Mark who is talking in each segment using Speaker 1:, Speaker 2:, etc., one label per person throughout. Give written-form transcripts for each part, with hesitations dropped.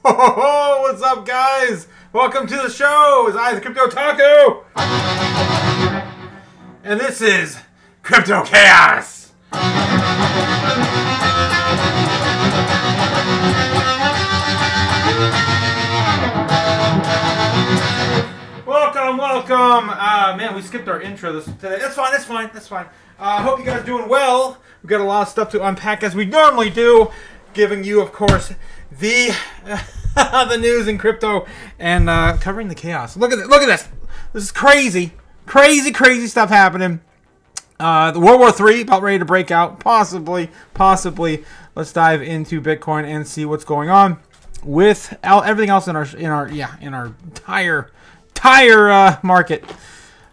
Speaker 1: What's up, guys? Welcome to the show. It's I, the Crypto Otaku, and this is Crypto Chaos. Welcome. Man, we skipped our intro today. That's fine. Hope you guys are doing well. We've got a lot of stuff to unpack as we normally do, giving you, of course, the the news in crypto and covering the chaos. Look at this. This is crazy stuff happening. The World War III about ready to break out. Possibly. Let's dive into Bitcoin and see what's going on with everything else in our entire market.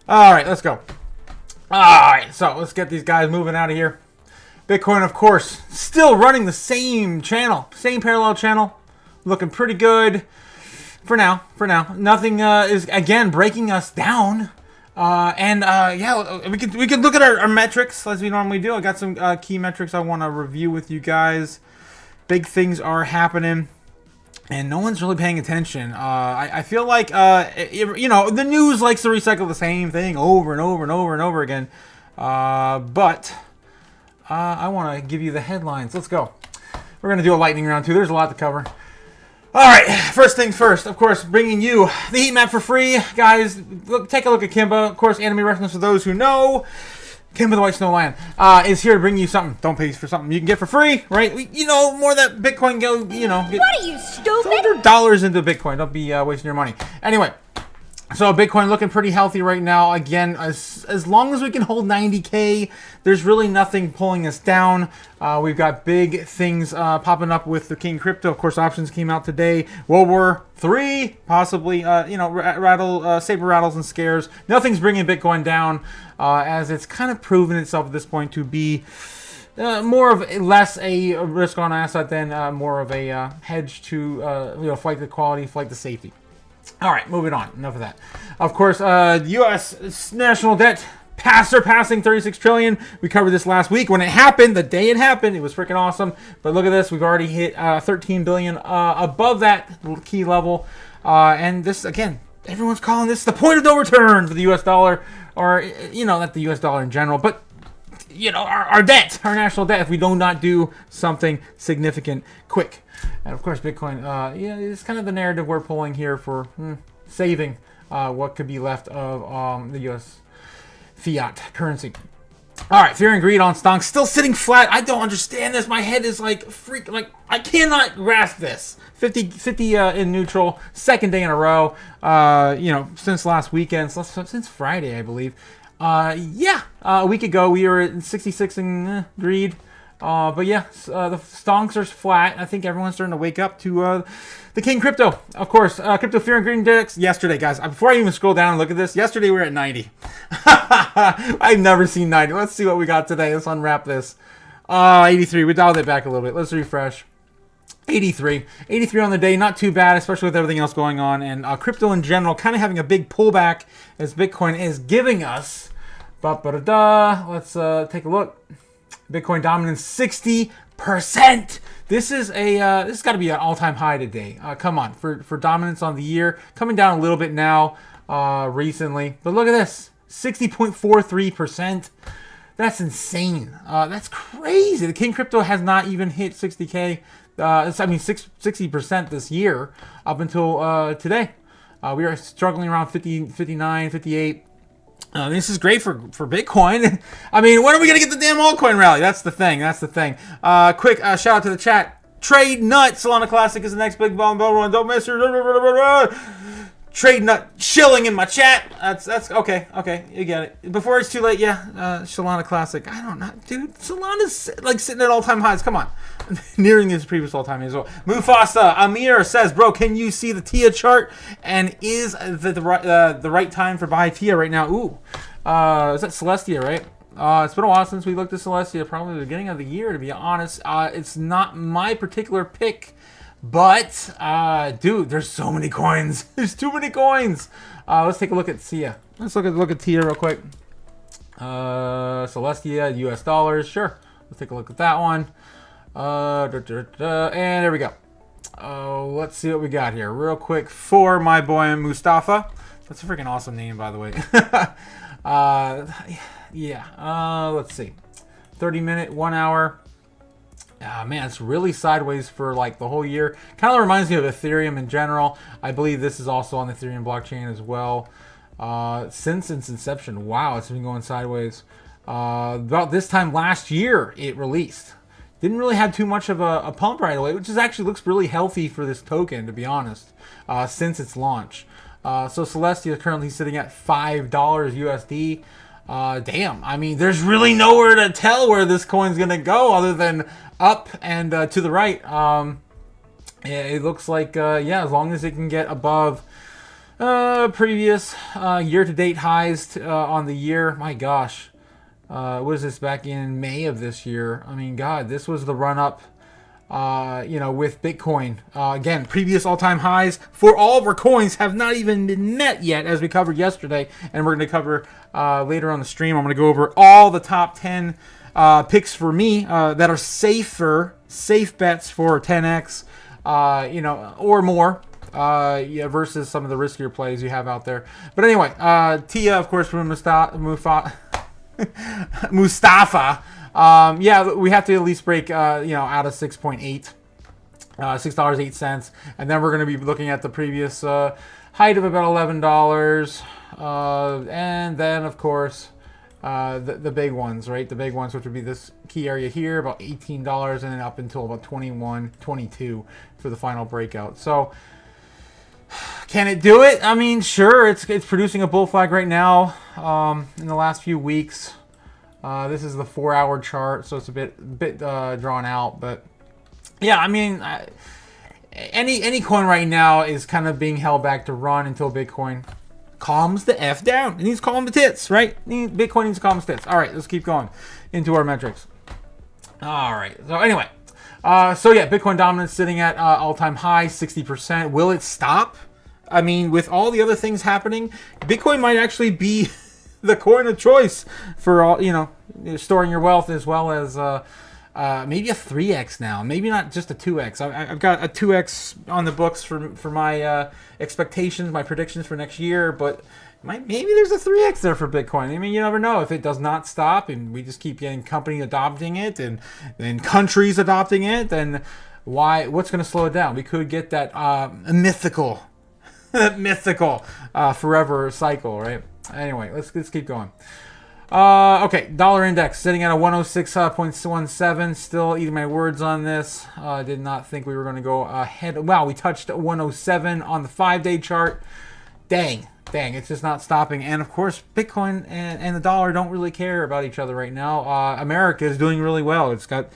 Speaker 1: All right, let's go. All right, so let's get these guys moving out of here. Bitcoin, of course, still running the same parallel channel, looking pretty good for now. Nothing is again breaking us down. Yeah, we can look at our metrics as we normally do. I got some key metrics I want to review with you guys. Big things are happening, and no one's really paying attention. I feel like the news likes to recycle the same thing over and over again. But I want to give you the headlines. Let's go. We're going to do a lightning round too. There's a lot to cover. All right, first things first, of course, bringing you the heat map for free. Guys, take a look at Kimba. Of course, anime reference for those who know. Kimba the White Snow Lion is here to bring you something. Don't pay for something you can get for free, right? More that Bitcoin go, get
Speaker 2: what are you, stupid?
Speaker 1: $100 into Bitcoin. Don't be wasting your money. Anyway. So Bitcoin looking pretty healthy right now. Again, as long as we can hold 90K, there's really nothing pulling us down. We've got big things popping up with the King Crypto. Of course, options came out today. World War III, possibly, saber rattles and scares. Nothing's bringing Bitcoin down, as it's kind of proven itself at this point to be less a risk-on asset than more of a hedge to flight to quality, flight to safety. All right, moving on. Enough of that. Of course, U.S. national debt surpassing 36 trillion. We covered this last week when it happened. The day it happened, it was freaking awesome. But look at this. We've already hit 13 billion above that key level. And this, again, everyone's calling this the point of no return for the U.S. dollar. Or, not the U.S. dollar in general, but our debt, our national debt, if we do not do something significant quick. And of course, Bitcoin, it's kind of the narrative we're pulling here for saving what could be left of the U.S. fiat currency. All right, fear and greed on stonks, still sitting flat. I don't understand this. My head is like I cannot grasp this. 50 in neutral, second day in a row. Since last weekend, since Friday, I believe. A week ago we were at 66 in greed. But yeah, the stonks are flat. I think everyone's starting to wake up to the King Crypto. Of course, Crypto Fear and Greed Index yesterday, guys. Before I even scroll down and look at this, yesterday we were at 90. I've never seen 90. Let's see what we got today. Let's unwrap this. 83. We dialed it back a little bit. Let's refresh. 83 on the day, not too bad, especially with everything else going on. And crypto in general kind of having a big pullback as Bitcoin is giving us. Let's take a look. Bitcoin dominance 60%. This is this has got to be an all-time high today. Come on, for dominance on the year, coming down a little bit now recently. But look at this, 60.43%. That's insane. That's crazy. The King Crypto has not even hit 60K. 60% this year up until today. We are struggling around 50, 59, 58. This is great for Bitcoin. I mean, when are we going to get the damn altcoin rally? That's the thing. Quick shout out to the chat. Trade Nut, Solana Classic is the next big bomb. Don't miss your... Trade Nut chilling in my chat. That's okay. You get it. Before it's too late, Solana Classic. I don't know, dude. Solana's like sitting at all-time highs. Come on. Nearing his previous all-time highs as well. Mufasa Amir says, bro, can you see the TIA chart? And is the right time for buy TIA right now? Ooh. Is that Celestia, right? It's been a while since we looked at Celestia, probably the beginning of the year, to be honest. It's not my particular pick. But, dude, there's so many coins. There's too many coins. Let's take a look at TIA. Let's look at TIA real quick. Celestia, US dollars. Sure. Let's take a look at that one. And there we go. Oh, let's see what we got here real quick for my boy Mustafa. That's a freaking awesome name, by the way. Let's see. 30-minute, 1 hour. Man, it's really sideways for like the whole year. Kind of reminds me of Ethereum in general. I believe this is also on the Ethereum blockchain as well. Since its inception, wow, it's been going sideways. About this time last year, it released. Didn't really have too much of a pump right away, which is actually looks really healthy for this token, to be honest, since its launch. So Celestia is currently sitting at $5 USD. Damn, I mean, there's really nowhere to tell where this coin's gonna go other than up and to the right. It looks like, as long as it can get above previous year-to-date highs on the year. My gosh, what is this, back in May of this year? I mean, God, this was the run-up, with Bitcoin. Again, previous all-time highs for all of our coins have not even been met yet, as we covered yesterday, and we're going to cover later on the stream. I'm going to go over all the top 10 picks for me that are safe bets for 10x, or more. Versus some of the riskier plays you have out there. But anyway, Tia, of course, from Mustafa. We have to at least break, out of 6.8, $6.08, and then we're going to be looking at the previous height of about $11, and then of course the big ones, right? The big ones, which would be this key area here, about $18, and then up until about 21, 22 for the final breakout. So. Can it do it? I mean, sure. It's producing a bull flag right now. In the last few weeks, this is the 4-hour chart, so it's a bit drawn out. But yeah, I mean, any coin right now is kind of being held back to run until Bitcoin calms the f down. It needs to calm the tits, right? Bitcoin needs to calm its tits. All right, let's keep going into our metrics. All right. So anyway. Bitcoin dominance sitting at all-time high, 60%. Will it stop? I mean, with all the other things happening, Bitcoin might actually be the coin of choice for all, storing your wealth, as well as maybe a 3x now. Maybe not just a 2x. I've got a 2x on the books for my expectations, my predictions for next year, but maybe there's a 3x there for Bitcoin. I mean, you never know. If it does not stop and we just keep getting companies adopting it and then countries adopting it, then what's going to slow it down? We could get that mythical forever cycle, right? Anyway, let's keep going. Okay, dollar index sitting at a 106.17. Still eating my words on this. Did not think we were going to go ahead. Wow, we touched 107 on the 5-day chart. Dang, it's just not stopping. And of course, Bitcoin and the dollar don't really care about each other right now. America is doing really well. It's got,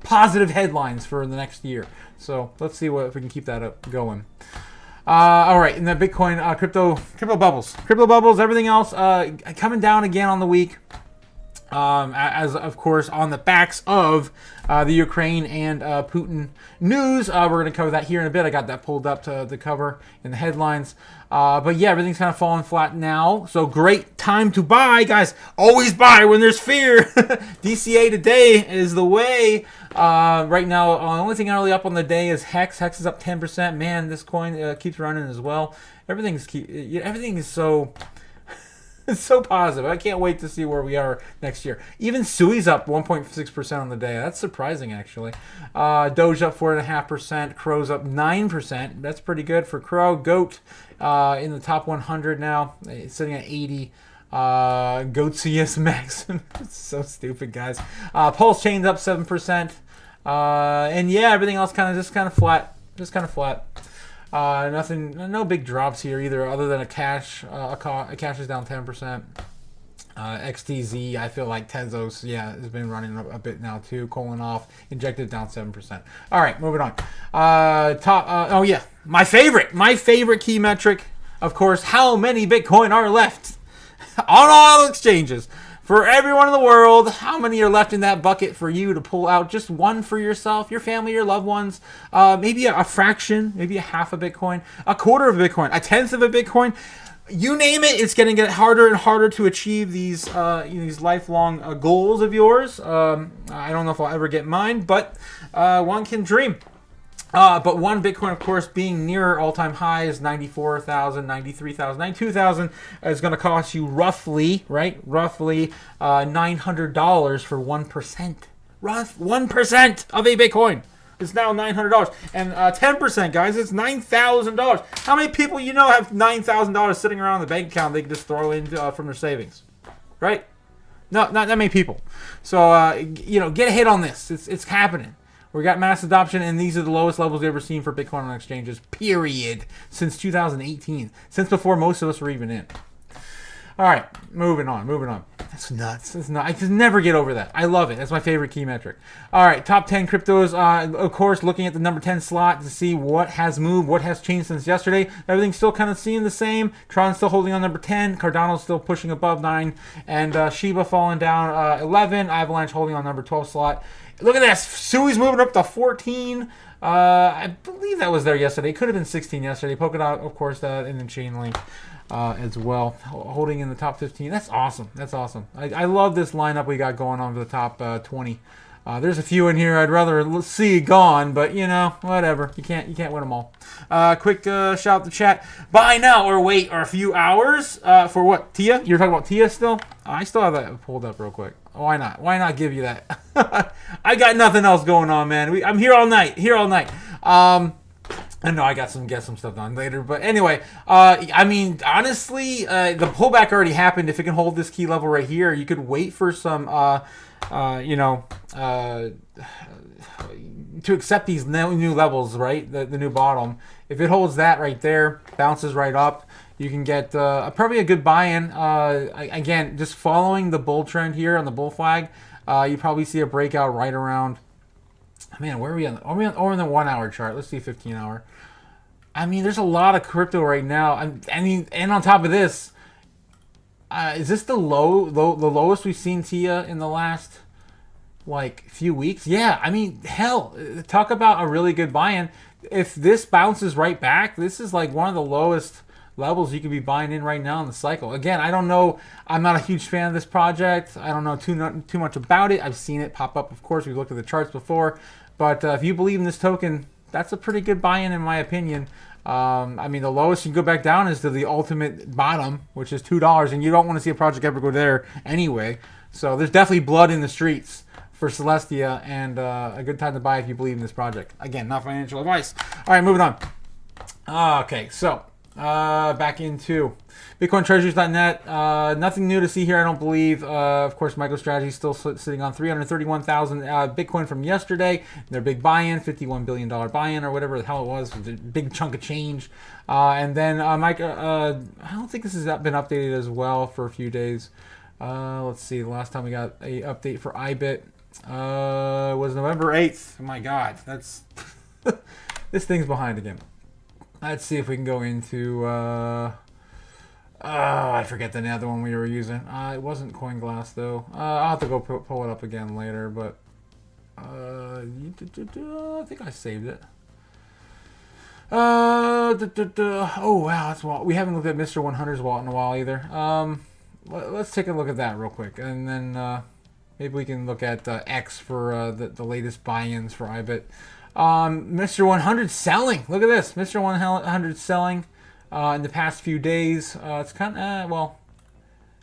Speaker 1: positive headlines for the next year. So let's see if we can keep that up going. All right, in the Bitcoin crypto bubbles, everything else coming down again on the week. As of course on the backs of the Ukraine and Putin news. We're going to cover that here in a bit. I got that pulled up to cover in the headlines. But yeah, everything's kind of falling flat now. So great time to buy, guys. Always buy when there's fear. DCA today is the way. Right now, the only thing really up on the day is Hex. Hex is up 10%. Man, this coin keeps running as well. Everything is so... It's so positive. I can't wait to see where we are next year. Even Sui's up 1.6% on the day. That's surprising, actually. Doge up 4.5%. Crow's up 9%. That's pretty good for Crow. Goat in the top 100 now. It's sitting at 80. Goatsius Max. It's so stupid, guys. Pulse Chain's up 7%. And yeah, everything else kind of flat. Nothing, no big drops here either, other than a cash. A cash is down 10%. XTZ, I feel like Tezos, has been running a bit now too, cooling off. Injected down 7%. All right, moving on. My favorite key metric, of course, how many Bitcoin are left on all exchanges. For everyone in the world, how many are left in that bucket for you to pull out? Just one for yourself, your family, your loved ones. Maybe a fraction, maybe a half a Bitcoin, a quarter of a Bitcoin, a tenth of a Bitcoin. You name it, it's going to get harder and harder to achieve these these lifelong goals of yours. I don't know if I'll ever get mine, but one can dream. But one Bitcoin, of course, being near all-time highs, 94,000, 93,000, 92,000, is going to cost you roughly, right? Roughly $900 for 1%. 1% of a Bitcoin is now $900. And 10%, guys, it's $9,000. How many people you know have $9,000 sitting around in the bank account they can just throw in from their savings? Right? No, not that many people. So, get a hit on this. It's happening. We got mass adoption, and these are the lowest levels we've ever seen for Bitcoin on exchanges, period, since 2018. Since before most of us were even in. All right, moving on. That's nuts. That's nuts. I just never get over that. I love it. That's my favorite key metric. All right, top 10 cryptos. Of course, looking at the number 10 slot to see what has moved, what has changed since yesterday. Everything's still kind of seeing the same. Tron's still holding on number 10. Cardano's still pushing above 9. And Shiba falling down 11. Avalanche holding on number 12 slot. Look at this. Sui's moving up to 14. I believe that was there yesterday. It could have been 16 yesterday. Polkadot, of course, in the chain link as well. Holding in the top 15. That's awesome. I love this lineup we got going on for the top 20. There's a few in here I'd rather see gone, but whatever. You can't win them all. Quick shout out to chat. Buy now or wait or a few hours for what? Tia? You're talking about Tia still? I still have that pulled up real quick. Why not? Why not give you that? I got nothing else going on, man. I'm here all night. I know I got get some stuff done later, but anyway, honestly, the pullback already happened. If it can hold this key level right here, you could wait for some, to accept these new levels, right? The new bottom. If it holds that right there, bounces right up, you can get probably a good buy-in. Again, just following the bull trend here on the bull flag, you probably see a breakout right around. Man, where are we on? Are we in the 1 hour chart? Let's see 15 hour. There's a lot of crypto right now. And on top of this, is this the lowest we've seen Tia in the last few weeks? Yeah, hell, talk about a really good buy-in. If this bounces right back, this is one of the lowest levels you could be buying in right now in the cycle. Again, I don't know. I'm not a huge fan of this project. I don't know too much about it. I've seen it pop up, of course. We've looked at the charts before. But if you believe in this token, that's a pretty good buy-in in my opinion. The lowest you can go back down is to the ultimate bottom, which is $2. And you don't want to see a project ever go there anyway. So there's definitely blood in the streets for Celestia, and a good time to buy if you believe in this project. Again, not financial advice. All right, moving on. Okay, so back into BitcoinTreasuries.net. Nothing new to see here, I don't believe. Of course, MicroStrategy is still sitting on 331,000 Bitcoin from yesterday. Their big buy-in, $51 billion buy-in or whatever the hell it was. A big chunk of change. And then I don't think this has been updated as well for a few days. Let's see. The last time we got a update for IBIT was November 8th. Oh my God, that's this thing's behind again. Let's see if we can go into. I forget the other one we were using. It wasn't CoinGlass though. I'll have to go pull it up again later, but I think I saved it. Oh wow, that's wild. We haven't looked at Mr. 100's wallet in a while either. Let's take a look at that real quick, and then maybe we can look at X for the latest buy-ins for IBIT. Mr. 100 selling. Look at this. Mr. 100 selling in the past few days. It's kind of,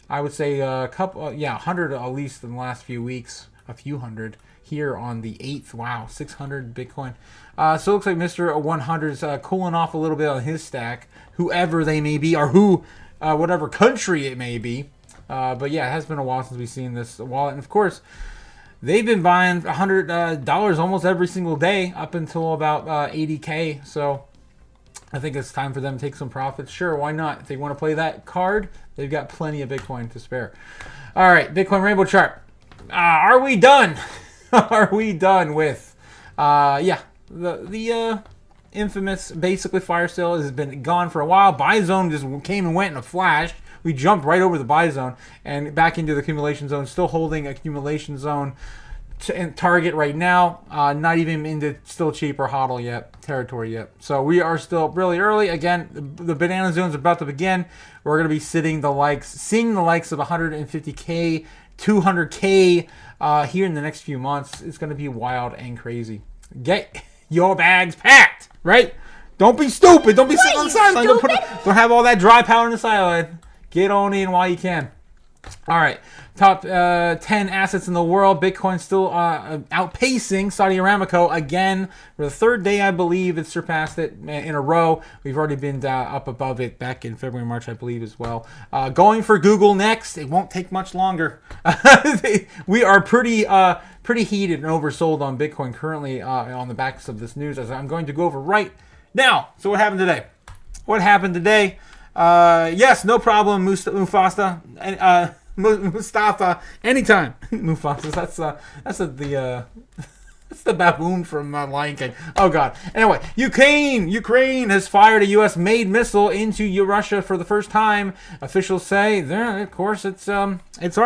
Speaker 1: I would say a couple, 100 at least in the last few weeks. A few hundred here on the 8th. Wow, 600 Bitcoin. So it looks like Mr. 100's cooling off a little bit on his stack, whoever they may be, or whatever country it may be. But yeah, it has been a while since we've seen this wallet. And of course, they've been buying $100 almost every single day up until about 80K. So I think it's time for them to take some profits. Sure, why not? If they want to play that card, they've got plenty of Bitcoin to spare. All right, Bitcoin Rainbow chart. Are we done? Are we done with, the infamous basically fire sale has been gone for a while. Buy zone just came and went in a flash. We jumped right over the buy zone and back into the accumulation zone, still holding accumulation zone target right now. Not even into still cheap or hodl yet, territory yet. So we are still really early. Again, the banana zone is about to begin. We're going to be seeing the likes of 150K, 200K here in the next few months. It's going to be wild and crazy. Get your bags packed, right? Don't be stupid. Don't be sitting on the sideline. Don't have all that dry powder in the sideline. Get on in while you can. All right. Top 10 assets in the world. Bitcoin still outpacing Saudi Aramco again. For the third day, I believe it's surpassed it in a row. We've already been up above it back in February, March, I believe, as well. Going for Google next. It won't take much longer. We are pretty heated and oversold on Bitcoin currently on the backs of this news, as I'm going to go over right now. So what happened today? Yes, no problem, Mustafa. Mustafa, anytime. Mufasa. That's the baboon from Lion King. Oh God. Anyway, Ukraine has fired a U.S.-made missile into Russia for the first time. Officials say, of course, it's our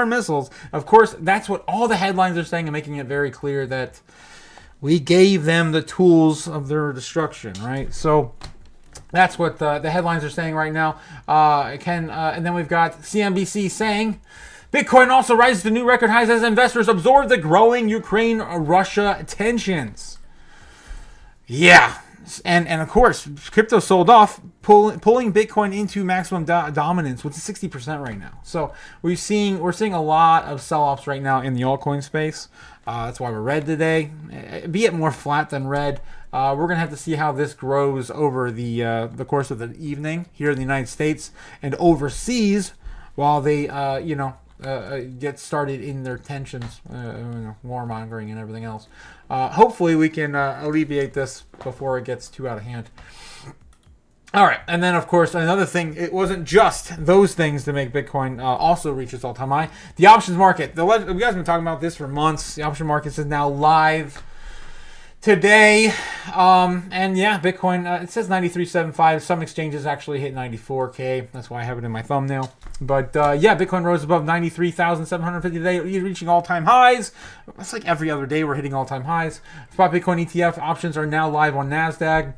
Speaker 1: missiles. Of course, that's what all the headlines are saying, and making it very clear that we gave them the tools of their destruction, right? So that's what the headlines are saying right now. And then we've got CNBC saying, Bitcoin also rises to new record highs as investors absorb the growing Ukraine-Russia tensions. Yeah. And of course, crypto sold off, pulling Bitcoin into maximum dominance, which is 60% right now. So we're seeing a lot of sell-offs right now in the altcoin space. That's why we're red today. Be it more flat than red. We're going to have to see how this grows over the course of the evening here in the United States and overseas while they, get started in their tensions, warmongering and everything else. Hopefully we can alleviate this before it gets too out of hand. All right, and then, of course, another thing, it wasn't just those things to make Bitcoin also reach its all-time high. The options market. You guys have been talking about this for months. The option market is now live today. And yeah, Bitcoin, it says 93.75. Some exchanges actually hit 94K. That's why I have it in my thumbnail. But yeah, Bitcoin rose above 93,750 today, reaching all-time highs. It's like every other day we're hitting all-time highs. Spot Bitcoin ETF options are now live on NASDAQ.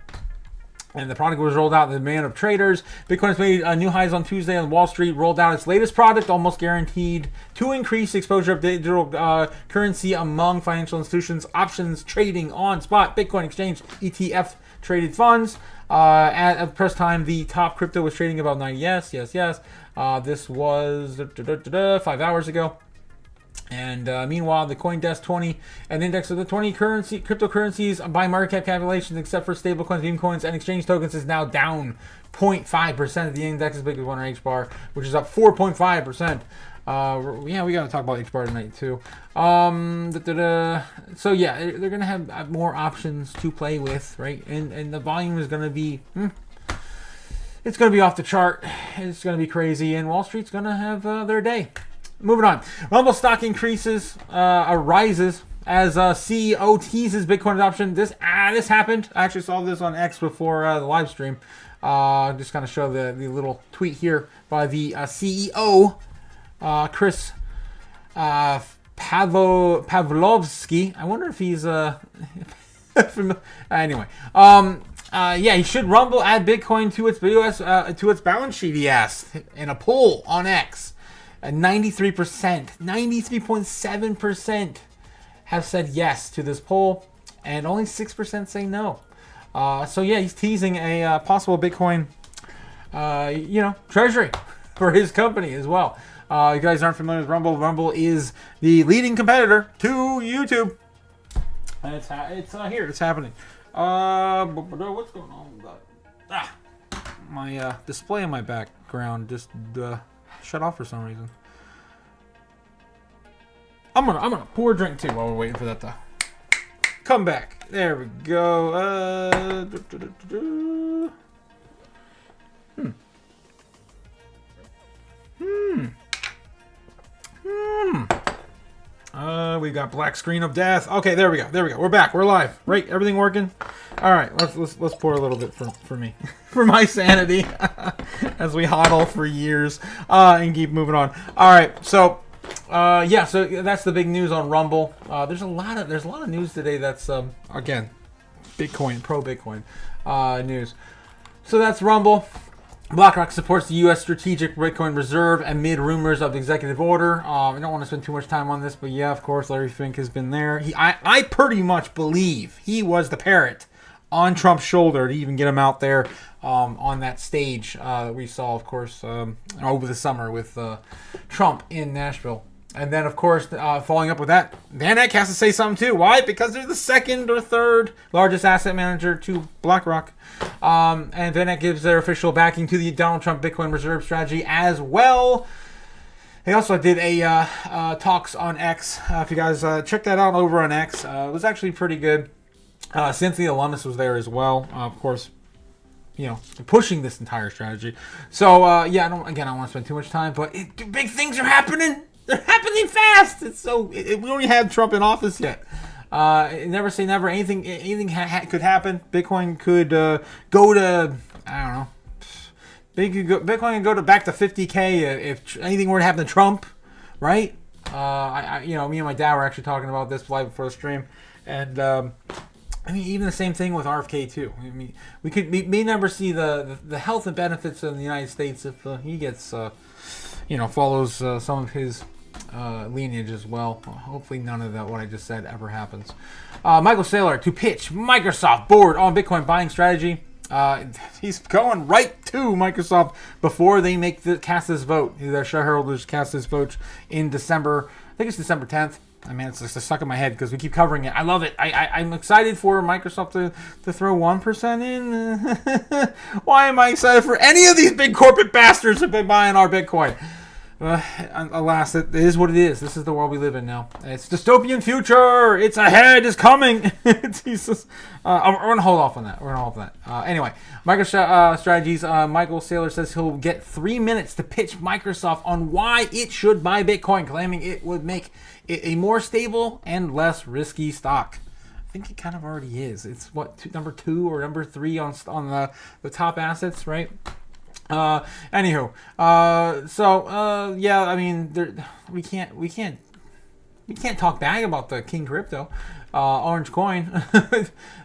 Speaker 1: And the product was rolled out in the demand of traders. Bitcoin's made new highs on Tuesday on Wall Street, rolled out its latest product, almost guaranteed to increase exposure of digital currency among financial institutions. Options trading on spot Bitcoin exchange ETF traded funds. At press time, the top crypto was trading about 90. Yes. This was 5 hours ago. And meanwhile, the CoinDesk 20, an index of the 20 cryptocurrencies by market cap calculations, except for stablecoins, meme coins, and exchange tokens, is now down 0.5% of the index, as big as one on HBAR, which is up 4.5%. Yeah, we got to talk about HBAR tonight too. So yeah, they're gonna have more options to play with, right? And the volume is gonna be, it's gonna be off the chart. It's gonna be crazy, and Wall Street's gonna have their day. Moving on. Rumble stock increases, rises as CEO teases Bitcoin adoption. This happened. I actually saw this on X before the live stream. Just kind of show the little tweet here by the CEO, Chris Pavlovsky. I wonder if he's anyway. Yeah, he should Rumble add Bitcoin to its to its balance sheet. He asked in a poll on X. 93%, 93.7% have said yes to this poll, and only 6% say no. So yeah, he's teasing a possible Bitcoin, treasury for his company as well. You guys aren't familiar with Rumble. Rumble is the leading competitor to YouTube, and it's here. It's happening. What's going on with that? My display in my background just shut off for some reason. I'm gonna pour a drink too while we're waiting for that to come back. There we go. We got black screen of death. Okay, there we go. We're back. We're live. Right? Everything working? All right. Let's pour a little bit for me, for my sanity, as we hodl for years and keep moving on. All right. So, yeah. So that's the big news on Rumble. There's a lot of news today. That's again, pro Bitcoin news. So that's Rumble. BlackRock supports the U.S. strategic Bitcoin reserve amid rumors of the executive order. I don't want to spend too much time on this, but yeah, of course, Larry Fink has been there. I pretty much believe he was the parrot on Trump's shoulder to even get him out there on that stage we saw, of course, over the summer with Trump in Nashville. And then, of course, following up with that, VanEck has to say something too. Why? Because they're the second or third largest asset manager to BlackRock. And VanEck gives their official backing to the Donald Trump Bitcoin reserve strategy as well. He also did a talks on X. If you guys check that out over on X, it was actually pretty good. Cynthia Lummis was there as well, of course, pushing this entire strategy. So, I don't want to spend too much time, but big things are happening. They're happening fast. It's we don't even have Trump in office yet. Never say never. Anything could happen. Bitcoin could go to, I don't know. Bitcoin could go to back to 50K if anything were to happen to Trump, right? Me and my dad were actually talking about this live before the stream, and even the same thing with RFK too. We may never see the health and benefits of the United States if he gets follows some of his lineage as well. Hopefully none of that what I just said ever happens. Michael Saylor to pitch Microsoft board on Bitcoin buying strategy. He's going right to Microsoft before they cast this vote. Their shareholders cast this vote in December. I think it's December 10th. I mean, it's just stuck in my head because we keep covering it. I love it. I'm excited for Microsoft to throw 1% in. Why am I excited for any of these big corporate bastards who've been buying our Bitcoin? Alas, it is what it is. This is the world we live in now. It's dystopian future. It's ahead. It's coming. Jesus. We're going to hold off on that. Anyway, MicroStrategies. Michael Saylor says he'll get 3 minutes to pitch Microsoft on why it should buy Bitcoin, claiming it would make it a more stable and less risky stock. I think it kind of already is. It's number 2 or number 3 on the top assets, right? We can't talk bad about the King Crypto, Orange Coin,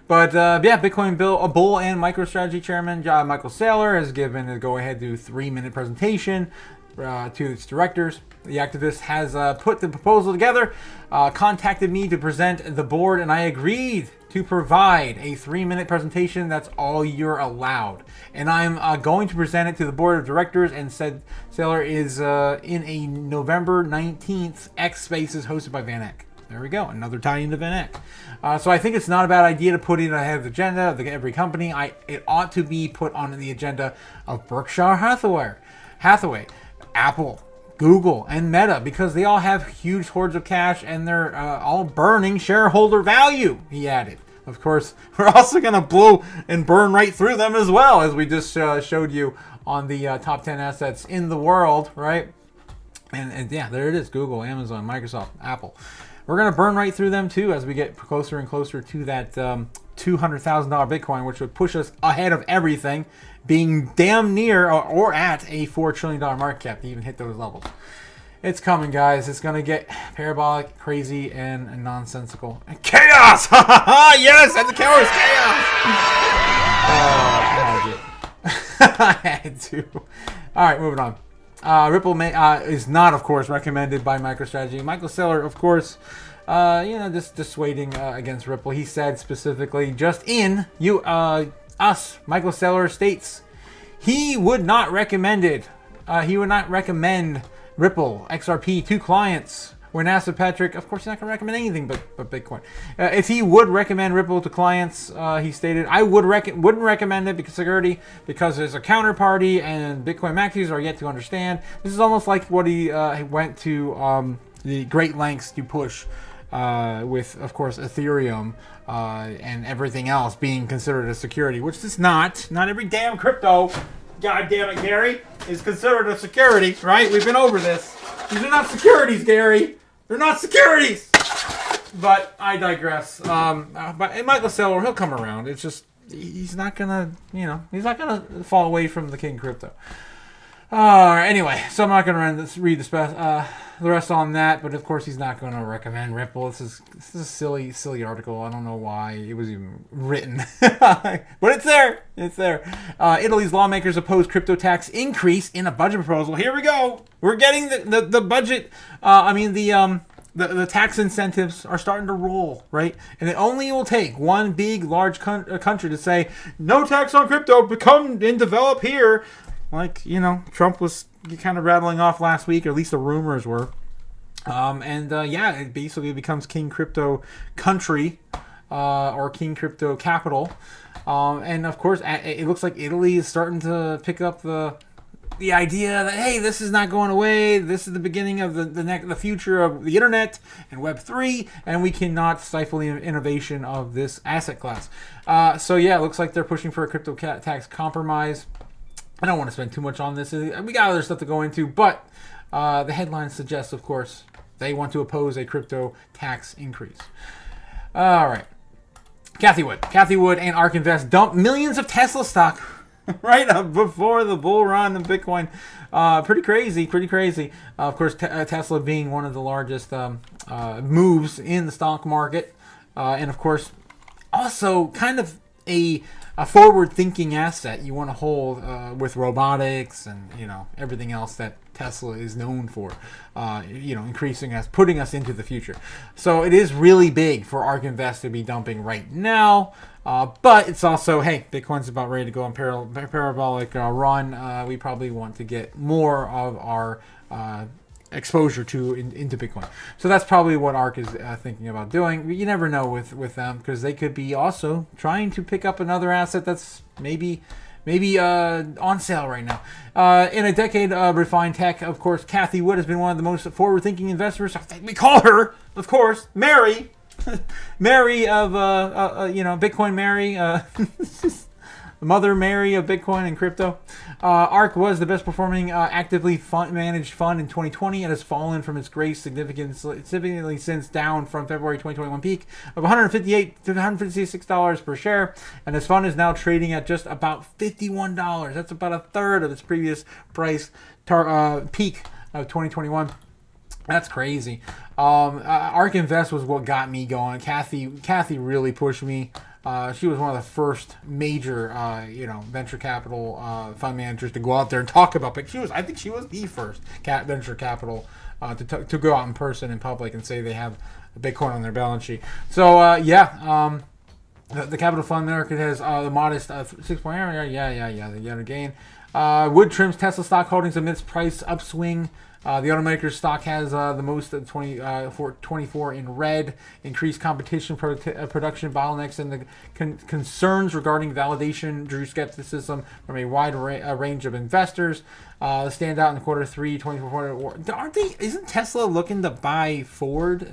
Speaker 1: but Bitcoin Bull and MicroStrategy Chairman Michael Saylor has given a go-ahead to 3-minute presentation to its directors. The activist has put the proposal together, contacted me to present the board, and I agreed to provide a 3-minute presentation. That's all you're allowed. And I'm going to present it to the board of directors, and said Saylor is in a November 19th X Spaces hosted by VanEck. There we go. Another tie into VanEck. So I think it's not a bad idea to put it ahead of the agenda of every company. It ought to be put on the agenda of Berkshire Hathaway, Apple, Google, and Meta, because they all have huge hoards of cash and they're all burning shareholder value, he added. Of course, we're also going to blow and burn right through them as well, as we just showed you on the top 10 assets in the world, right? And there it is. Google, Amazon, Microsoft, Apple. We're going to burn right through them too as we get closer and closer to that $200,000 Bitcoin, which would push us ahead of everything, being damn near or at a $4 trillion market cap to even hit those levels. It's coming, guys. It's going to get parabolic, crazy, and nonsensical. And chaos! Yes! And the chaos! I had to. All right, moving on. Ripple is not, of course, recommended by MicroStrategy. Michael Saylor, of course, just dissuading against Ripple. He said specifically, just in us, Michael Saylor states he would not recommend it. He would not recommend Ripple XRP to clients. When asked of Patrick, of course he's not going to recommend anything but Bitcoin. If he would recommend Ripple to clients, he stated, I wouldn't recommend it because security, because there's a counterparty and Bitcoin maxis are yet to understand. This is almost like what he went to the great lengths to push with, of course, Ethereum and everything else being considered a security, which is not. Not every damn crypto, God damn it, Gary, is considered a security, right? We've been over this. These are not securities, Gary. They're not securities. But I digress. But Michael Saylor, he'll come around. It's just he's not gonna, he's not gonna fall away from the King Crypto. Anyway, so I'm not gonna read the rest on that. But of course, he's not gonna recommend Ripple. This is a silly article. I don't know why it was even written, but it's there. It's there. Italy's lawmakers oppose crypto tax increase in a budget proposal. Here we go. We're getting the budget. the tax incentives are starting to roll, right? And it only will take one big, large country to say, no tax on crypto, become and develop here. Like, Trump was kind of rattling off last week, or at least the rumors were. It basically becomes King Crypto Country, or King Crypto Capital. And of course, it looks like Italy is starting to pick up the idea that, hey, this is not going away. This is the beginning of the future of the internet and Web3, and we cannot stifle the innovation of this asset class. It looks like they're pushing for a crypto tax compromise. I don't want to spend too much on this. We got other stuff to go into, but the headline suggests, of course, they want to oppose a crypto tax increase. All right. Cathie Wood and ARK Invest dumped millions of Tesla stock right up before the bull run in Bitcoin. Pretty crazy. Of course, Tesla being one of the largest moves in the stock market. And of course, also kind of a forward-thinking asset you want to hold with robotics and everything else that Tesla is known for, putting us into the future. So it is really big for ARK Invest to be dumping right now, but it's also, hey, Bitcoin's about ready to go on parabolic run. We probably want to get more of our exposure into Bitcoin. So that's probably what ARK is thinking about doing. You never know with them, because they could be also trying to pick up another asset that's maybe on sale right now. In a decade of refined tech, of course, Cathie Wood has been one of the most forward-thinking investors. We call her, of course, Mary. Mary of, Bitcoin Mary. Mother Mary of Bitcoin and crypto. ARK was the best performing actively managed fund in 2020. It has fallen from its great significantly since, down from February 2021 peak of $158 to $156 per share. And this fund is now trading at just about $51. That's about a third of its previous price peak of 2021. That's crazy. ARK Invest was what got me going. Cathie really pushed me. She was one of the first major, venture capital fund managers to go out there and talk about Bitcoin. I think she was the first venture capital to go out in person in public and say they have Bitcoin on their balance sheet. So the capital fund there has the modest 6.0. They got a gain. Wood trims Tesla stock holdings amidst price upswing. The automaker's stock has the most of 24 in red. Increased competition, production bottlenecks, and the concerns regarding validation drew skepticism from a wide range of investors. Stand out in quarter 3, 24. Isn't Tesla looking to buy Ford?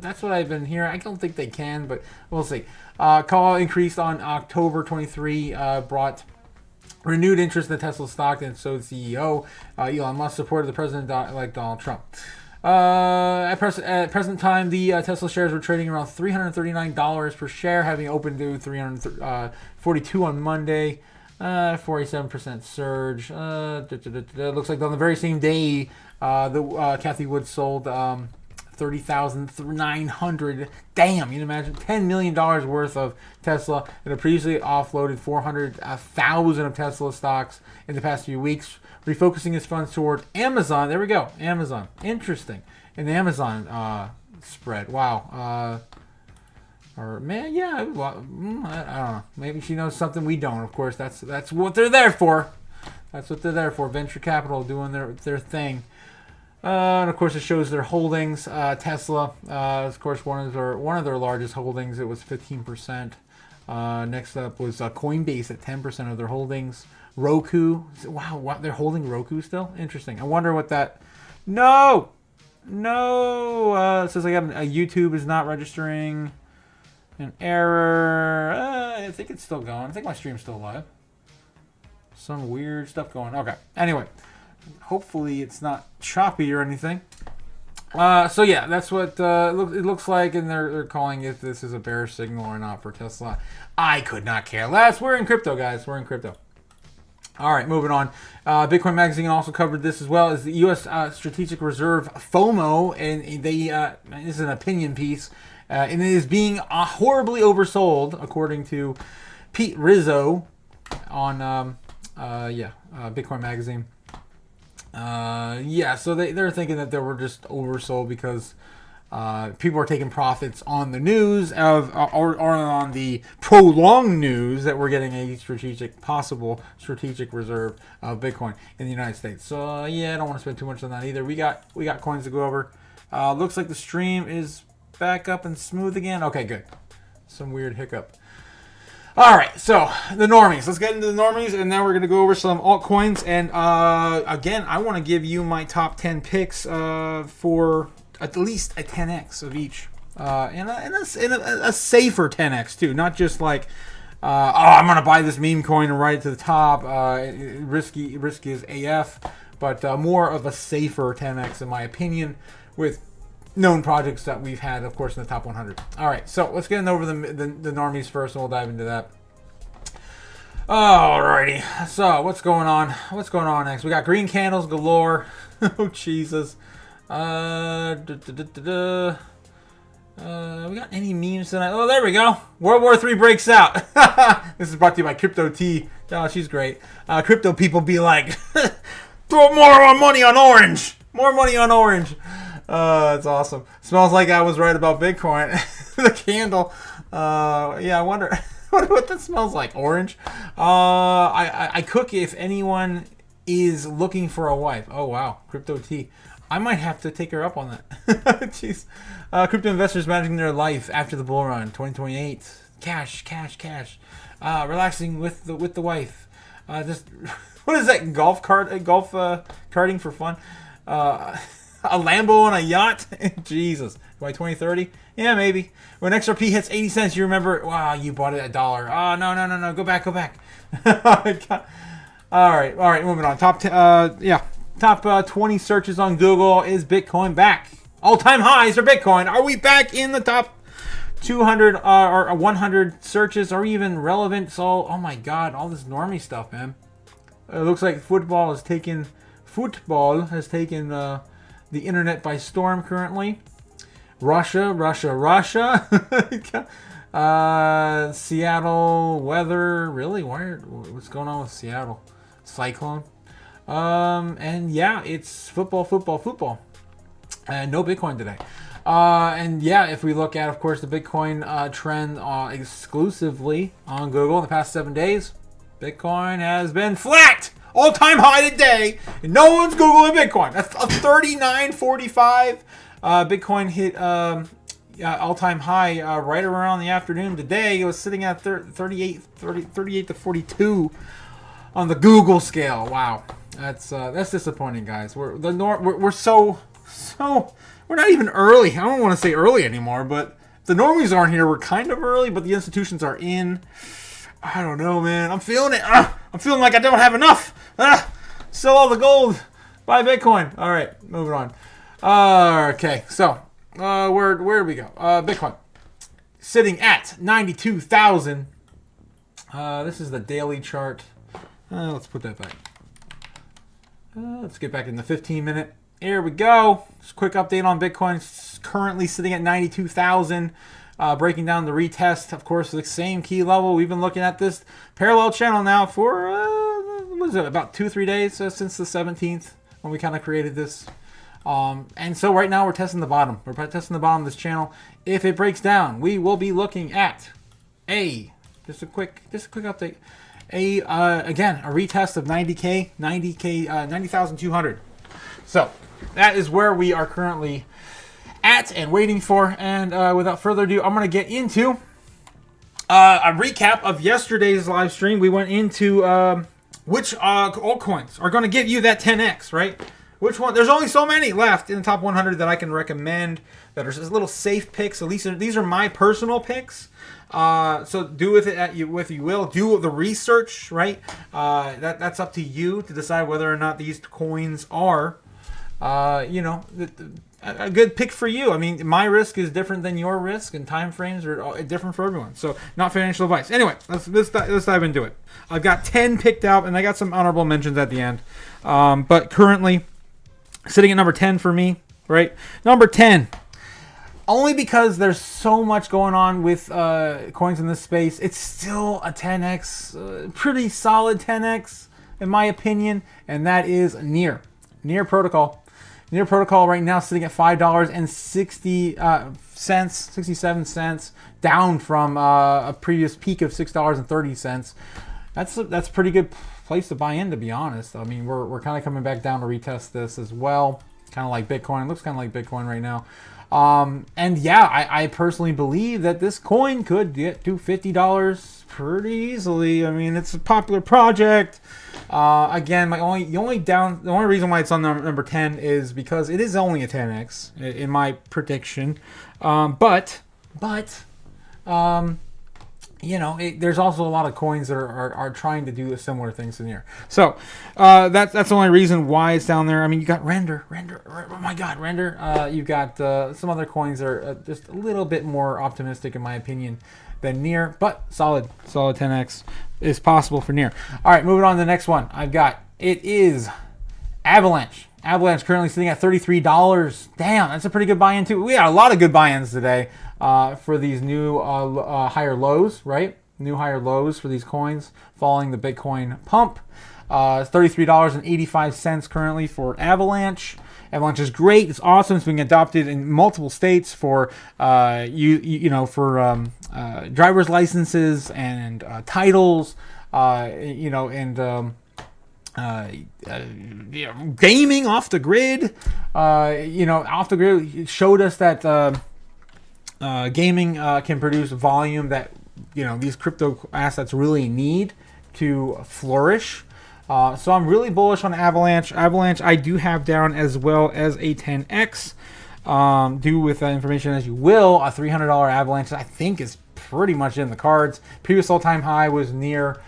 Speaker 1: That's what I've been hearing. I don't think they can, but we'll see. Call increased on October 23, brought renewed interest in the Tesla stock, and so the CEO Elon Musk supported the president-elect Donald Trump. At present time, the Tesla shares were trading around $339 per share, having opened to $342 on Monday. 47% surge. Looks like on the very same day, Cathie Wood sold 30,900. Damn, you can imagine $10 million worth of Tesla, and had previously offloaded 400,000 of Tesla stocks in the past few weeks, refocusing his funds toward Amazon. There we go, Amazon. Interesting. In the Amazon spread. Wow. I don't know. Maybe she knows something we don't. Of course, that's what they're there for. That's what they're there for. Venture capital doing their thing. And of course, it shows their holdings. Tesla, of course, one of their largest holdings. It was 15%. Next up was Coinbase at 10% of their holdings. Roku. Wow, what, they're holding Roku still? Interesting. I wonder what that. No. It says I got a YouTube is not registering. An error. I think it's still going. I think my stream's still live. Some weird stuff going. Okay. Anyway. Hopefully it's not choppy or anything. That's what it looks like, and they're calling if this is a bearish signal or not for Tesla. I could not care less. We're in crypto, guys. We're in crypto. All right, moving on. Bitcoin Magazine also covered this as well as the U.S. Strategic Reserve FOMO, and they this is an opinion piece, and it is being horribly oversold, according to Pete Rizzo on Bitcoin Magazine. So they're thinking that they were just oversold because People are taking profits on the news or on the prolonged news that we're getting a possible strategic reserve of Bitcoin in the United States. So yeah, I don't want to spend too much on that either. We got coins to go over. Looks like the stream is back up and smooth again. Okay, good. Some weird hiccup. All right, so the normies. Let's get into the normies, and now we're going to go over some altcoins. And again, I want to give you my top 10 picks for at least a 10x of each, and a safer 10x too, not just like, I'm gonna buy this meme coin and ride it to the top. Risky as AF, but more of a safer 10x in my opinion, with known projects that we've had, of course, in the top 100. All right, so let's get over the normies first, and we'll dive into that. Alrighty, so what's going on? What's going on next? We got green candles galore. Oh Jesus. We got any memes tonight? Oh, there we go. World War III breaks out. This is brought to you by Crypto T. Oh, she's great. Crypto people be like, throw more money on orange. More money on orange. It's awesome. Smells like I was right about Bitcoin. The candle. Yeah, I wonder what that smells like. Orange. I cook if anyone is looking for a wife. Oh wow, Crypto T. I might have to take her up on that. Jeez. Crypto investors managing their life after the bull run, 2028. Cash. Relaxing with the wife. Just what is that? Golf karting for fun. A Lambo on a yacht. Jesus. By 2030? Yeah, maybe. When XRP hits 80 cents, you remember, wow, you bought it at $1. Oh, no. Go back. All right, moving on. Top 20 searches on Google. Is Bitcoin back? All-time highs for Bitcoin. Are we back in the top 200 or 100 searches? Are we even relevant? So, oh my God, all this normie stuff, man. It looks like football has taken the internet by storm currently. Russia. Seattle weather. Really? What's going on with Seattle? Cyclone. And yeah, it's football. And no Bitcoin today. And yeah, if we look at, of course, the Bitcoin trend exclusively on Google in the past 7 days, Bitcoin has been flat. All-time high today. And no one's Googling Bitcoin. That's a 39.45. Bitcoin hit all-time high right around the afternoon today. It was sitting at 38 to 42 on the Google scale. Wow. That's disappointing, guys. We're not even early. I don't want to say early anymore, but the normies aren't here. We're kind of early, but the institutions are in. I don't know, man. I'm feeling it. I'm feeling like I don't have enough. Sell all the gold. Buy Bitcoin. All right, moving on. Okay, so where do we go? Bitcoin sitting at 92,000. This is the daily chart. Let's put that back. Let's get back in the 15-minute. Here we go. Just a quick update on Bitcoin. It's currently sitting at 92,000. Breaking down the retest, of course, the same key level. We've been looking at this parallel channel now for, what is it, about 2-3 days since the 17th when we kind of created this. And so right now we're testing the bottom. We're testing the bottom of this channel. If it breaks down, we will be looking at just a quick update. Again, a retest of 90,200. So that is where we are currently at and waiting for. And without further ado, I'm going to get into a recap of yesterday's live stream. We went into which altcoins are going to give you that 10x, right? Which one? There's only so many left in the top 100 that I can recommend that are just little safe picks. At least these are my personal picks. So do with it if you will. Do the research, right? That's up to you to decide whether or not these coins are, a good pick for you. I mean, my risk is different than your risk, and time frames are different for everyone. So, not financial advice. Anyway, let's dive into it. I've got 10 picked out, and I got some honorable mentions at the end. But currently, sitting at number 10 for me, right? Number 10. Only because there's so much going on with coins in this space, it's still a 10x, pretty solid 10x in my opinion, and that is Near Protocol. Near Protocol right now sitting at $5.67, down from a previous peak of $6.30. That's a pretty good place to buy in, to be honest. I mean, we're kind of coming back down to retest this as well. Kind of like Bitcoin. It looks kind of like Bitcoin right now. And yeah, I personally believe that this coin could get to $50 pretty easily. I mean, it's a popular project. Again, the only reason why it's on number 10 is because it is only a 10x in my prediction. But there's also a lot of coins that are trying to do similar things in here. So that's the only reason why it's down there. I mean, you got Render. Oh my God, Render. You've got some other coins that are just a little bit more optimistic, in my opinion, than Near. But solid 10x is possible for Near. All right, moving on to the next one. It is Avalanche. Avalanche currently sitting at $33. Damn, that's a pretty good buy-in too. We got a lot of good buy-ins today. For these new higher lows, right? New higher lows for these coins following the Bitcoin pump. It's $33.85 currently for Avalanche. Avalanche is great. It's awesome. It's being adopted in multiple states for driver's licenses and titles. Gaming off the grid. Off the grid showed us that. Gaming can produce volume that these crypto assets really need to flourish. So I'm really bullish on Avalanche. Avalanche I do have down as well as a 10x. Do with that information as you will. A $300 Avalanche I think is pretty much in the cards. Previous all-time high was near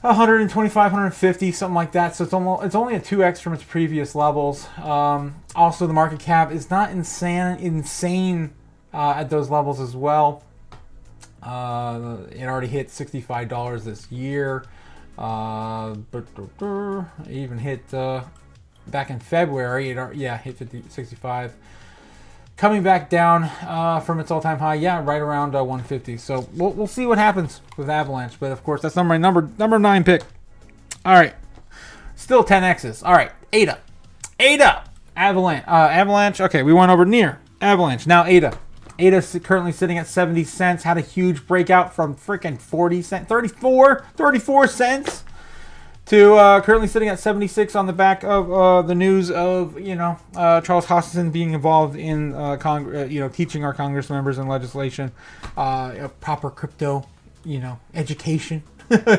Speaker 1: 125, 150, something like that. So it's only a 2x from its previous levels. Also, the market cap is not insane. At those levels as well. It already hit $65 this year. It even hit back in February. Hit 65. Coming back down from its all-time high. Right around 150. So we'll see what happens with Avalanche. But of course, that's my number 9 pick. All right, still 10x's. All right, ADA, Avalanche. Okay, we went over Near. Avalanche. Now ADA. ADA's currently sitting at 70 cents. Had a huge breakout from freaking 34 cents to currently sitting at 76 on the back of the news of Charles Hoskinson being involved in teaching our Congress members and legislation proper crypto education.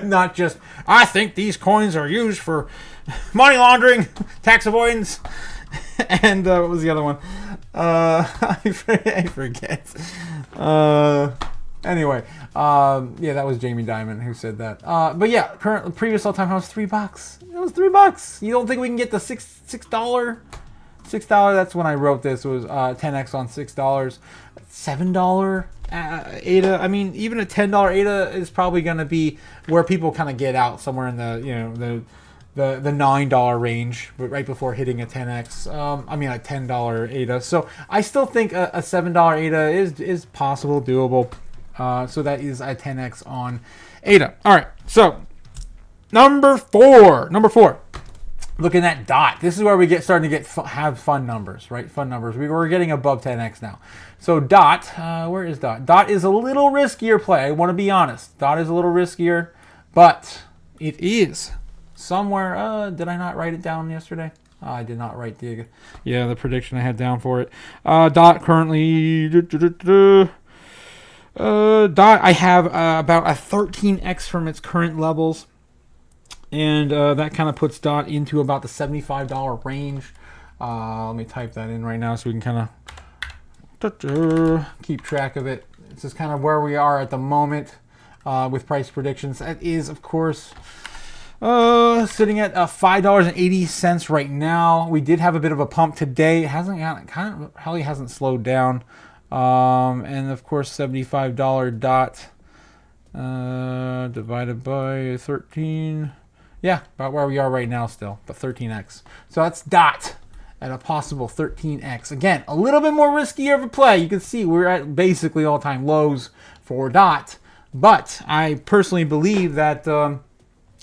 Speaker 1: Not just I think these coins are used for money laundering, tax avoidance. And what was the other one? I forget. Anyway, that was Jamie Dimon who said that. But yeah, previous all-time high was $3. It was $3. You don't think we can get the $6? That's when I wrote this. It was 10x on $6. $7 ADA. I mean, even a $10 ADA is probably going to be where people kind of get out somewhere in the the $9 range, but right before hitting a 10x. A $10 ADA. So I still think a $7 ADA is possible, doable. So that is a 10x on ADA. All right. So number four. Looking at DOT. This is where we starting to have fun numbers, right? Fun numbers. We're getting above 10x now. So DOT, where is DOT? DOT is a little riskier play. I want to be honest. DOT is a little riskier, but it is somewhere. Did I not write it down yesterday? I did not write the prediction I had down for it. DOT currently. DOT I have about a 13x from its current levels. And that kind of puts DOT into about the $75 range. Let me type that in right now so we can kind of keep track of it. This is kind of where we are at the moment with price predictions. That is, of course, sitting at $5.80 right now. We did have a bit of a pump today. It hasn't slowed down. And of course, $75 DOT divided by 13. Yeah, about where we are right now still, but 13x. So that's DOT at a possible 13x. Again, a little bit more riskier of a play. You can see we're at basically all-time lows for DOT. But I personally believe that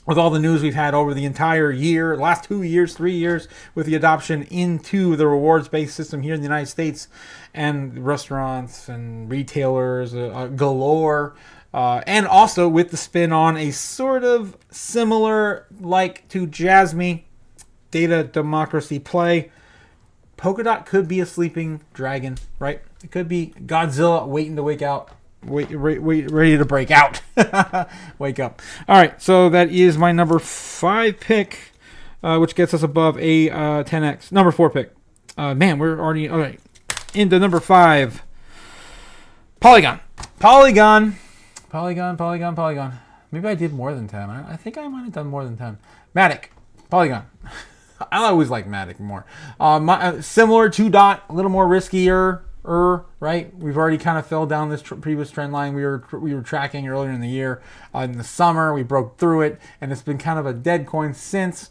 Speaker 1: with all the news we've had over the entire year, last 2 years, 3 years, with the adoption into the rewards-based system here in the United States, and restaurants and retailers galore, and also with the spin on a sort of similar, like to Jasmy, data democracy play. Polkadot could be a sleeping dragon, right? It could be Godzilla waiting to wake out. Wait, ready to break out. Wake up. All right, so that is my number 5 pick, which gets us above a 10x. Number 4 pick. Man, we're already all right. Into number 5. Polygon. Maybe I did more than 10. I think I might have done more than 10. Matic. Polygon. I always like Matic more. Similar to Dot, a little more riskier. Right, we've already kind of fell down this previous trend line we were tracking earlier in the year. In the summer, we broke through it, and it's been kind of a dead coin since.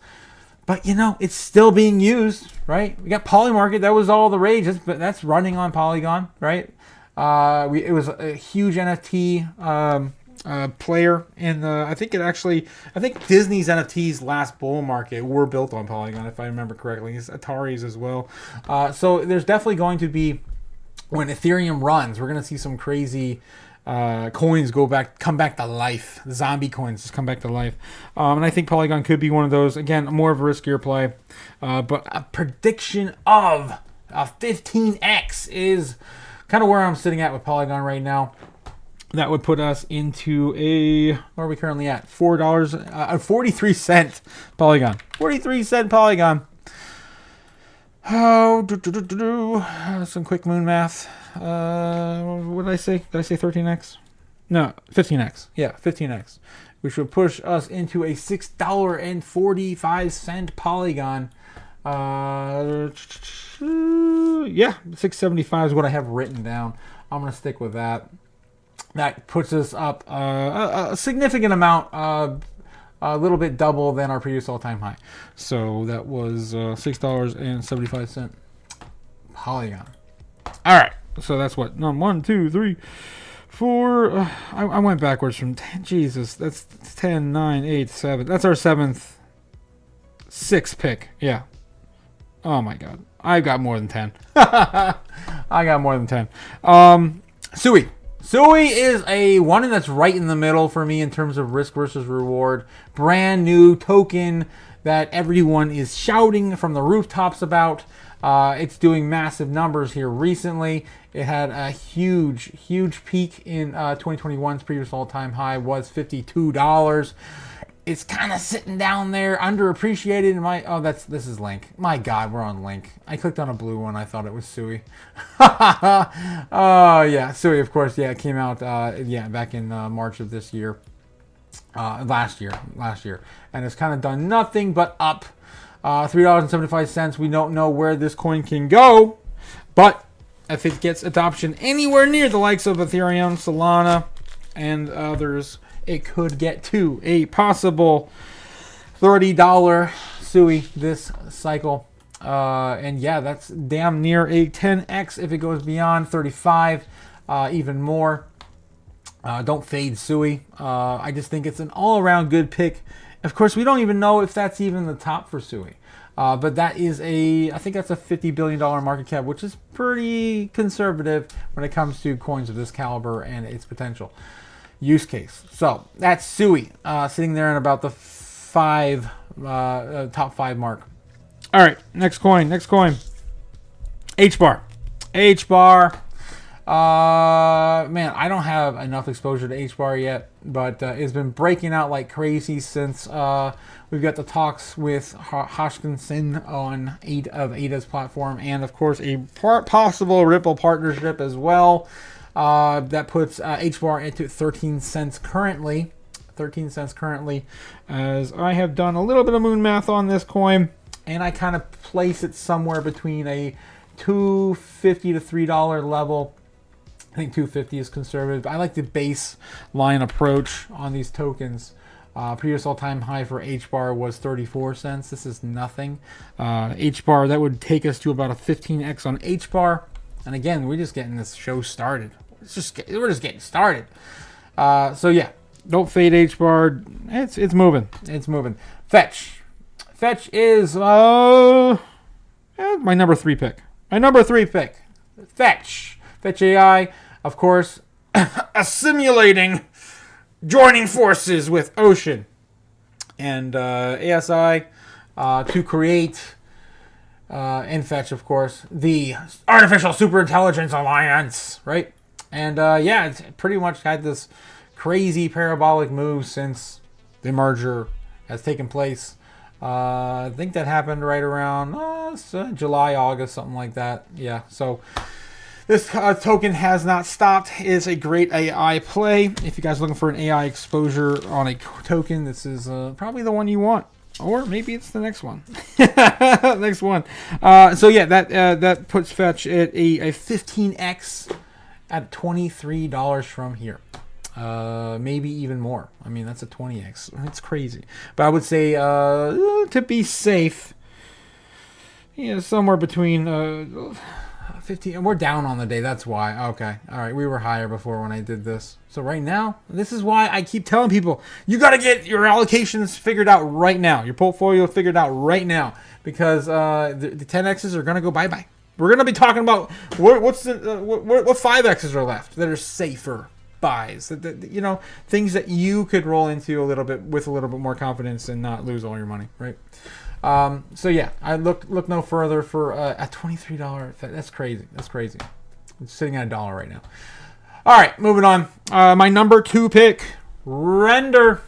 Speaker 1: But it's still being used, right? We got Polymarket, that was all the rage, but that's running on Polygon, right? It was a huge NFT player in the. I think Disney's NFTs last bull market were built on Polygon, if I remember correctly. It's Atari's as well. So there's definitely going to be. When Ethereum runs, we're going to see some crazy coins come back to life. Zombie coins just come back to life. And I think Polygon could be one of those. Again, more of a riskier play. But a prediction of a 15x is kind of where I'm sitting at with Polygon right now. That would put us into where are we currently at? $4, 43 cent Polygon. 43 cent Polygon. Some quick moon math. What did I say? Did I say 13x? No, 15x. Yeah, 15x. Which would push us into a $6.45 Polygon. Yeah, 675 is what I have written down. I'm going to stick with that. That puts us up a significant amount, a little bit double than our previous all-time high. So that was $6.75 Polygon. All right. So that's what? No, 1, 2, 3, 4. I went backwards from 10. Jesus, that's 10, 9, 8, 7. That's our 7th, 6th pick. Yeah. Oh my God. I got more than 10. I got more than 10. Sui. Sui is a one that's right in the middle for me in terms of risk versus reward. Brand new token that everyone is shouting from the rooftops about. It's doing massive numbers here recently. It had a huge peak in 2021's previous all-time high was $52. It's kind of sitting down there, underappreciated. This is Link. My God, we're on Link. I clicked on a blue one. I thought it was Sui. Oh yeah, Sui. Of course, yeah. It came out, back in March of this year, last year, and it's kind of done nothing but up. $3.75. We don't know where this coin can go, but if it gets adoption anywhere near the likes of Ethereum, Solana, and others, it could get to a possible $30 Sui this cycle. And yeah, that's damn near a 10x if it goes beyond 35, even more. Don't fade Sui. I just think it's an all-around good pick. Of course, we don't even know if that's even the top for Sui. But that is I think that's a $50 billion market cap, which is pretty conservative when it comes to coins of this caliber and its potential use case. So that's Sui, sitting there in about the top 5 mark. All right, next coin. H-bar. Man, I don't have enough exposure to H-bar yet, but it's been breaking out like crazy since we've got the talks with Hoskinson on Ada's platform, and of course a possible Ripple partnership as well. That puts H-bar into 13 cents currently. 13 cents currently, as I have done a little bit of moon math on this coin, and I kind of place it somewhere between a $2.50 to $3 level. I think $2.50 is conservative. I like the baseline approach on these tokens. Previous all-time high for H-bar was 34 cents. This is nothing. H-bar, that would take us to about a 15x on H-bar. And again, we're just getting this show started. We're just getting started. So yeah, Don't fade H bar. It's moving. It's moving. Fetch. Fetch is my number 3 pick. My number 3 pick. Fetch. Fetch AI, of course, assimilating, joining forces with Ocean and ASI to create and Fetch, of course, the Artificial Superintelligence Alliance, right? And it's pretty much had this crazy parabolic move since the merger has taken place. I think that happened right around July, August, something like that. Yeah, so this token has not stopped. It is a great AI play. If you guys are looking for an AI exposure on a token, this is probably the one you want. Or maybe it's the next one. Next one. That puts Fetch at a 15x at $23 from here. Maybe even more. I mean, that's a 20x. It's crazy. But I would say to be safe, somewhere between 15. We're down on the day. That's why. Okay. All right. We were higher before when I did this. So right now, this is why I keep telling people, you got to get your allocations figured out right now. Your portfolio figured out right now. Because the 10x's are going to go bye-bye. We're going to be talking about what 5x's are left that are safer buys. Things that you could roll into a little bit with a little bit more confidence and not lose all your money, right? I look no further for a $23. That's crazy. That's crazy. It's sitting at $1 right now. All right, moving on. My number 2 pick, Render.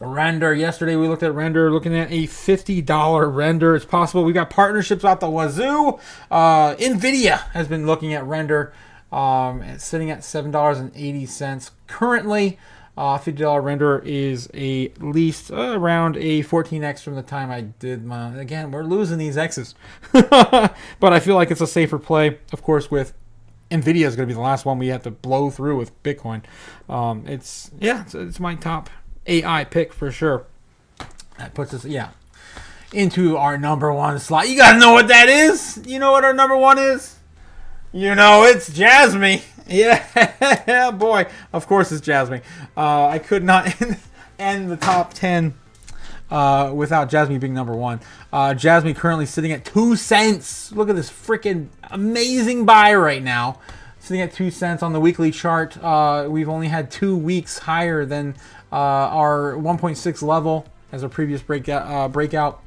Speaker 1: Render. Yesterday we looked at Render, looking at a $50 Render. It's possible. We got partnerships out the wazoo. Nvidia has been looking at Render. It's sitting at $7.80 currently. $50 Render is at least around a 14x from the time I did my. Again, we're losing these X's, but I feel like it's a safer play. Of course, with Nvidia is going to be the last one we have to blow through with Bitcoin. It's my top AI pick for sure. That puts us into our number 1 slot. You gotta know what that is. You know what our number 1 is? It's Jasmine. Yeah, boy. Of course it's Jasmine. I could not end the top 10 without Jasmine being number 1. Jasmine currently sitting at 2 cents. Look at this freaking amazing buy right now. Sitting at 2 cents on the weekly chart. We've only had 2 weeks higher than our 1.6 level as our previous breakout.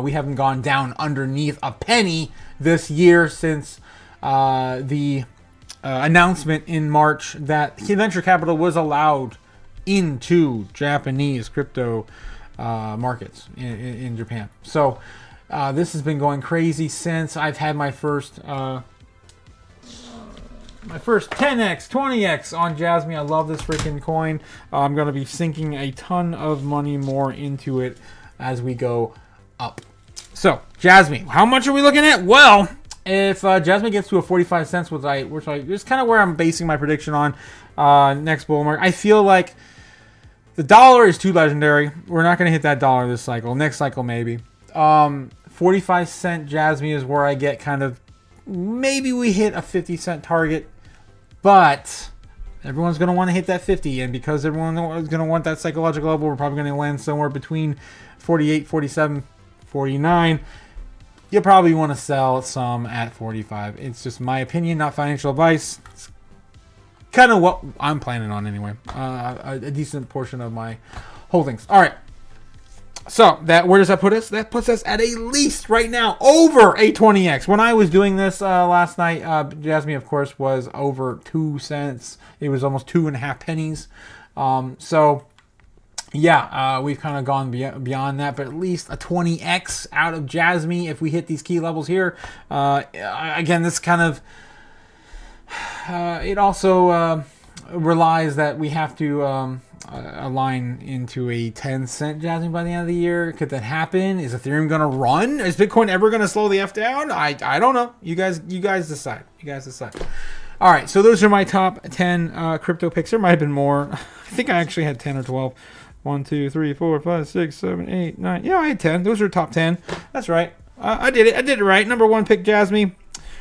Speaker 1: We haven't gone down underneath a penny this year since the announcement in March that venture capital was allowed into Japanese crypto markets in Japan. So this has been going crazy since I've had my first 10x, 20x on Jasmine. I love this freaking coin. I'm going to be sinking a ton of money more into it as we go up. So Jasmine, how much are we looking at? Well, if Jasmine gets to a 45 cents, which is kind of where I'm basing my prediction on next bull market, I feel like the dollar is too legendary. We're not going to hit that dollar this cycle. Next cycle, maybe. 45 cent Jasmine is where I get kind of, maybe we hit a 50 cent target, but everyone's going to want to hit that 50. And because everyone is going to want that psychological level, we're probably going to land somewhere between 48, 47, 49. You'll probably want to sell some at 45. It's just my opinion, not financial advice. It's kind of what I'm planning on anyway. A decent portion of my holdings. All right. So where does that put us? That puts us at least right now over a 20x. When I was doing this last night, Jasmine, of course, was over 2 cents. It was almost 2.5 pennies. We've kind of gone beyond that, but at least a 20x out of Jasmine if we hit these key levels here. Again, this kind of it also relies that we have to align into a 10 cent Jasmine by the end of the year. Could that happen? Is Ethereum going to run? Is Bitcoin ever going to slow the F down? I don't know. You guys decide. All right, so those are my top 10 crypto picks. There might have been more. I think I actually had 10 or 12. 1, 2, 3, 4, 5, 6, 7, 8, 9. Yeah, I had 10. Those are top 10. That's right. I did it right. Number 1 pick Jasmine.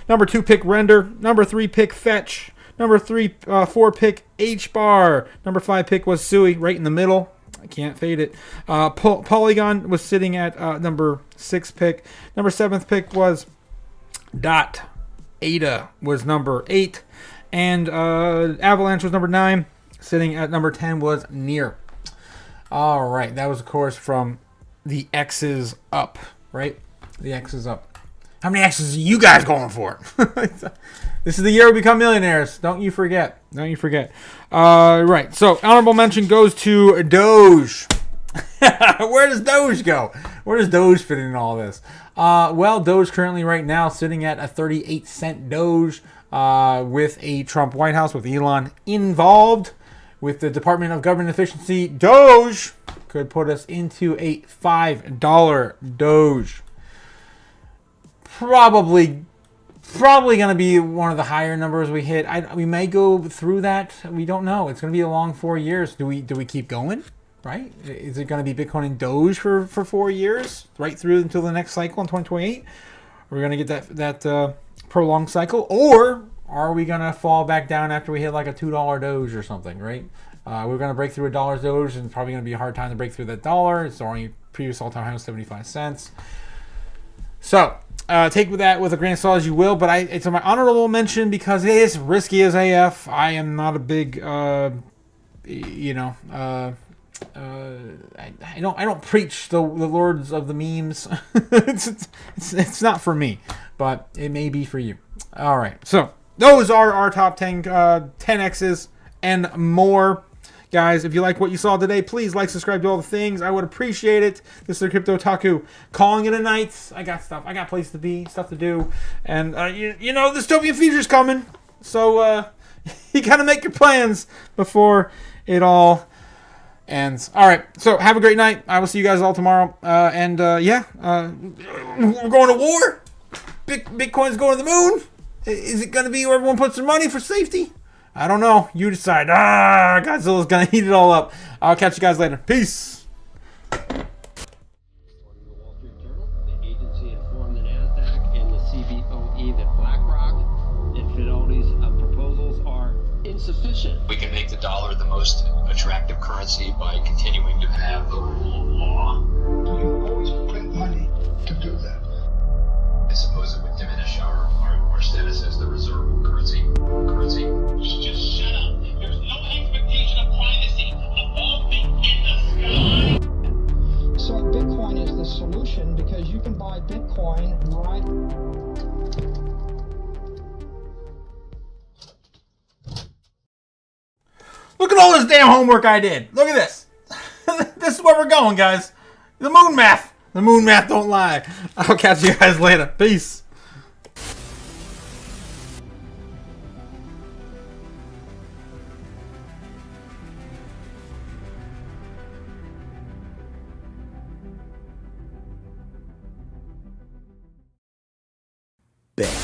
Speaker 1: Number 2 pick Render. Number 3 pick Fetch. Number 4 pick, H-bar. Number 5 pick was Sui, right in the middle. I can't fade it. Polygon was sitting at number 6 pick. Number 7th pick was Dot. Ada was number 8. And Avalanche was number 9. Sitting at number 10 was Near. All right, that was, of course, from the X's up, right? The X's up. How many X's are you guys going for? This is the year we become millionaires. Don't you forget. Don't you forget. Right, so honorable mention goes to Doge. Where does Doge go? Where does Doge fit in all this? Well, Doge currently right now sitting at a 38-cent Doge with a Trump White House with Elon involved. With the Department of Government Efficiency, Doge could put us into a $5 Doge. Probably going to be one of the higher numbers we hit. We may go through that. We don't know. It's going to be a long 4 years. Do we keep going? Right? Is it going to be Bitcoin and Doge for 4 years, right through until the next cycle in 2028? Are we going to get that prolonged cycle, or are we going to fall back down after we hit like a $2 Doge or something, right? We're going to break through a $1 Doge, and it's probably going to be a hard time to break through that dollar. It's only previous all-time high was 75 cents. So, take that with a grain of salt as you will, but it's my honorable mention because it is risky as AF. I am not a big, I don't preach the lords of the memes. it's not for me, but it may be for you. All right, so those are our top 10 10Xs and more. Guys, if you like what you saw today, please like, subscribe to all the things. I would appreciate it. This is the Crypto Otaku calling it a night. I got stuff. I got place to be, stuff to do. And, you know, the dystopian future's coming. So, you got to make your plans before it all ends. All right. So, have a great night. I will see you guys all tomorrow. We're going to war. Bitcoin's going to the moon. Is it going to be where everyone puts their money for safety? I don't know. You decide. Godzilla's going to eat it all up. I'll catch you guys later. Peace.
Speaker 3: According to the Wall Street Journal, the agency informed the NASDAQ and the CBOE that BlackRock and Fidelity's proposals are insufficient.
Speaker 4: We can make the dollar the most attractive currency by continuing to have the rule of law.
Speaker 5: You always print money to do that.
Speaker 4: I suppose it would diminish our status as the reserve currency.
Speaker 6: Just shut up. There's no expectation of privacy above me in the sky.
Speaker 7: So Bitcoin is the solution because you can buy Bitcoin right.
Speaker 1: Look at all this damn homework I did. Look at this. This is where we're going, guys. The moon math. The moon math don't lie. I'll catch you guys later. Peace.
Speaker 8: Bet.